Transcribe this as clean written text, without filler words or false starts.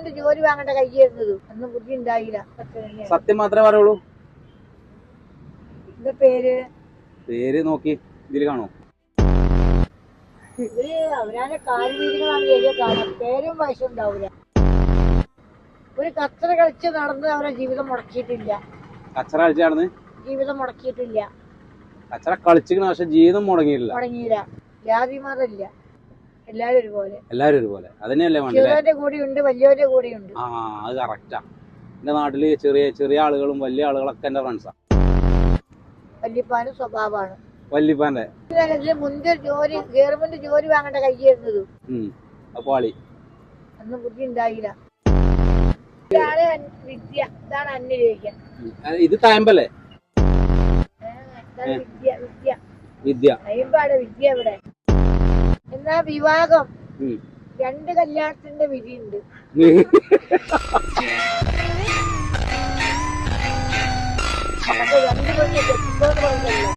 Government ജോലി വാങ്ങേണ്ട കയ്യായിരുന്നത്. അന്ന് ബുദ്ധി ഉണ്ടായില്ല. സത്യം മാത്രമേ പറയുള്ളൂ. എന്താ പേര്? പേര് നോക്കി ഇതില് കാണോ? ഇവര് അവരാണ് കാൽവീതികളാണ് ഏരിയ കാണാൻ. പേരും വയസ്സും ഉണ്ടാവൂല. ഒരു കച്ചറ കളിച്ച് നടന്ന് അവരെ ജീവിതം മുടക്കിയിട്ടില്ല. കച്ചറ കളിച്ച് നടന്ന് ജീവിതം മുടക്കിയിട്ടില്ല. കച്ചറ കളിച്ചിരിക്കണ പക്ഷെ ജീവിതം മുടങ്ങിയില്ല. ജാതിമതമില്ല, എല്ലാരും ഒരുപോലെ. എല്ലാരും ഒരുപോലെ. അതന്നെയല്ലേ ചെറിയവന്റെ കൂടെയുണ്ട്, വലിയവന്റെ കൂടെയുണ്ട്. ആ അത് കറക്റ്റാ. എന്റെ നാട്ടില് ചെറിയ ചെറിയ ആളുകളും വലിയ ആളുകളൊക്കെ എന്റെ ഫ്രണ്ട്സാ. വല്യപ്പാനും സ്വഭാവമാണ്. വല്യപ്പാന്റെ മുൻപ് ജോലി ഗവൺമെന്റ് ജോലി വാങ്ങേണ്ട കയ്യായിരുന്നത്. പാളി. അന്ന് ബുദ്ധി ഉണ്ടായില്ല. ഇതാണ് വിദ്യ. ഇതാണ് അന്വേഷിക്കാൻ. ഇത് തായമ്പല്ലേ? വിദ്യ വിദ്യ വിദ്യ അയ്യമ്പാട് വിദ്യ ഇവിടെ. എന്നാ വിവാഹം 2 കല്യാണത്തിന്റെ വിധിയുണ്ട്. അപ്പൊ 2 പെണ്ണ്